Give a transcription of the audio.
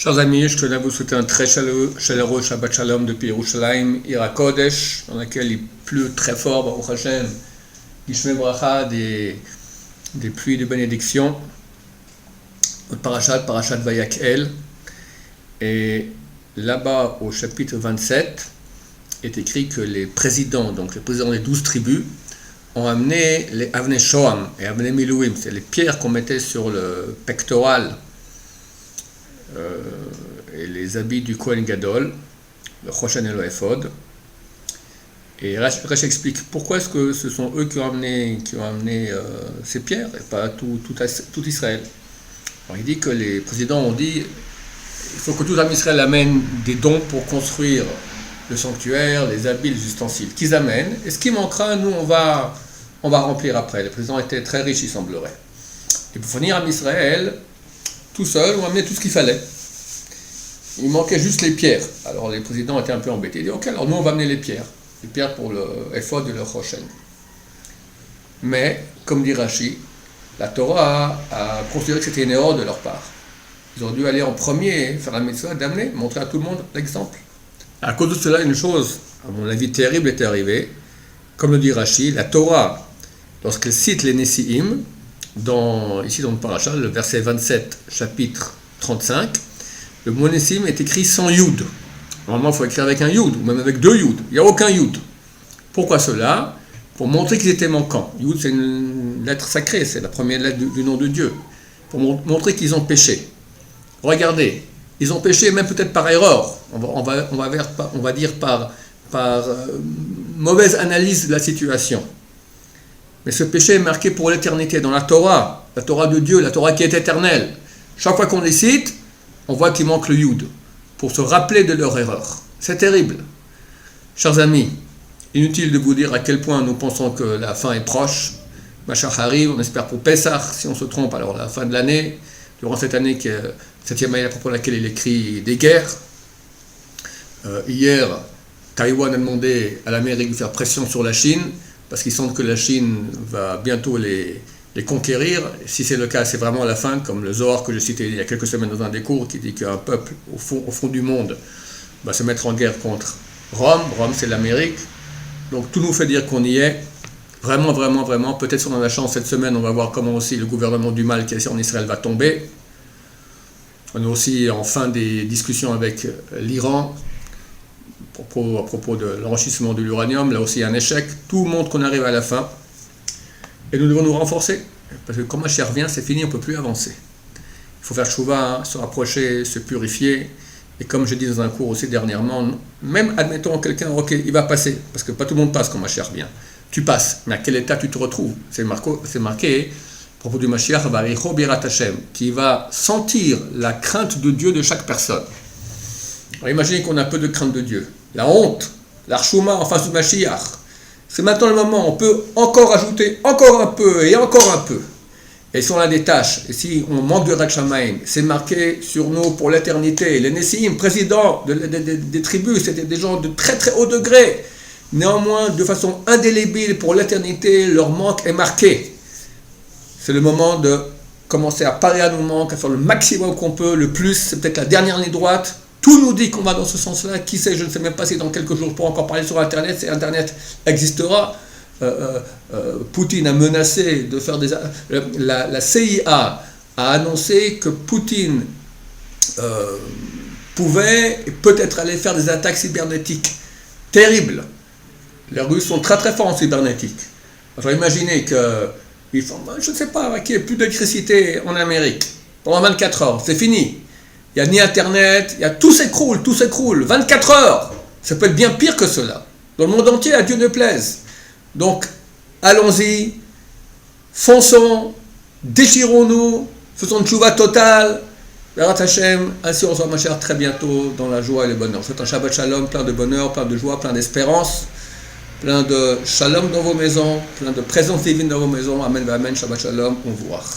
Chers amis, je tenais à vous souhaiter un très chaleureux Shabbat Shalom depuis Yerushalayim, Ira Kodesh, dans laquelle il pleut très fort, Baruch Hashem, Gishmei Bracha, des pluies de bénédiction. Notre parashat Vayakhel, et là-bas au chapitre 27 est écrit que les présidents, donc les présidents des 12 tribus, ont amené les Avnei Shoam et Avnei Milouim, c'est les pierres qu'on mettait sur le pectoral, et les habits du Kohen Gadol, le Choshen et le Ephod. Et Rashi explique pourquoi est-ce que ce sont eux qui ont amené ces pierres et pas tout Israël. Alors, il dit que les présidents ont dit il faut que tout Israël amène des dons pour construire le sanctuaire, les habits, les ustensiles qu'ils amènent, et ce qui manquera, nous on va remplir après. Les présidents étaient très riches, il semblerait. Et pour fournir à Israël, tout seul, on amenait tout ce qu'il fallait. Il manquait juste les pierres. Alors les présidents étaient un peu embêtés. Ils disaient ok, alors nous on va amener les pierres pour le Ephod et le Choshen. Mais, comme dit Rashi, la Torah a considéré que c'était une erreur de leur part. Ils ont dû aller en premier, faire la mitzvah d'amener, montrer à tout le monde l'exemple. À cause de cela, une chose, à mon avis, terrible est arrivée. Comme le dit Rashi, la Torah, lorsqu'elle cite les Nesi'im, ici dans le parasha, le verset 27, chapitre 35, le mot Nesi'im est écrit sans Yud. Normalement, il faut écrire avec un Yud, ou même avec 2 Yud. Il n'y a aucun Yud. Pourquoi cela? Pour montrer qu'ils étaient manquants. Yud, c'est une lettre sacrée, c'est la première lettre du nom de Dieu. Pour montrer qu'ils ont péché. Regardez, ils ont péché même peut-être par erreur. On va dire par mauvaise analyse de la situation. Mais ce péché est marqué pour l'éternité dans la Torah de Dieu, la Torah qui est éternelle. Chaque fois qu'on les cite, on voit qu'il manque le Yud, pour se rappeler de leur erreur. C'est terrible. Chers amis, inutile de vous dire à quel point nous pensons que la fin est proche. Mashiach arrive, on espère pour Pessah, si on se trompe, alors la fin de l'année, durant cette année, qui est 7e année à propos de laquelle il écrit des guerres. Hier, Taïwan a demandé à l'Amérique de faire pression sur la Chine, parce qu'ils sentent que la Chine va bientôt les conquérir. Si c'est le cas, c'est vraiment la fin, comme le Zohar que je citais il y a quelques semaines dans un des cours, qui dit qu'un peuple au fond du monde va se mettre en guerre contre Rome. Rome, c'est l'Amérique. Donc tout nous fait dire qu'on y est. Vraiment, vraiment, vraiment. Peut-être si on a la chance cette semaine, on va voir comment aussi le gouvernement du mal qui est ici en Israël va tomber. On est aussi en fin des discussions avec l'Iran à propos de l'enrichissement de l'uranium. Là aussi, un échec. Tout montre qu'on arrive à la fin. Et nous devons nous renforcer. Parce que quand Mashiach revient, c'est fini, on ne peut plus avancer. Il faut faire tchouva, se rapprocher, se purifier. Et comme je dis dans un cours aussi dernièrement, même admettons quelqu'un, ok, il va passer. Parce que pas tout le monde passe quand Mashiach revient. Tu passes, mais à quel état tu te retrouves? C'est marqué à propos du Mashiach, qui va sentir la crainte de Dieu de chaque personne. Alors imaginez qu'on a peu de crainte de Dieu. La honte, l'archouma en face du Mashiach. C'est maintenant le moment, on peut encore ajouter encore un peu et encore un peu. Et si on a des tâches, et si on manque de Rat Shamaim, c'est marqué sur nous pour l'éternité. Les Nesi'im, présidents des tribus, c'était des gens de très très haut degré. Néanmoins, de façon indélébile pour l'éternité, leur manque est marqué. C'est le moment de commencer à parer à nos manques, à faire le maximum qu'on peut, le plus, c'est peut-être la dernière ligne droite. Tout nous dit qu'on va dans ce sens-là. Qui sait, je ne sais même pas si dans quelques jours, pour encore parler sur Internet, si Internet existera. Poutine a menacé de faire des... La CIA a annoncé que Poutine pouvait peut-être aller faire des attaques cybernétiques terribles. Les Russes sont très très forts en cybernétique. Alors imaginez qu'ils font, je ne sais pas, qu'il n'y ait plus d'électricité en Amérique pendant 24 heures, c'est fini. Il n'y a ni Internet, tout s'écroule, 24 heures. Ça peut être bien pire que cela. Dans le monde entier, à Dieu ne plaise. Donc, allons-y, fonçons, déchirons-nous, faisons une tchouva totale. Be'erat Hashem, ainsi on se voit Mashiach très bientôt dans la joie et le bonheur. C'est un Shabbat Shalom, plein de bonheur, plein de joie, plein d'espérance, plein de shalom dans vos maisons, plein de présence divine dans vos maisons. Amen, amen, Shabbat Shalom, au revoir.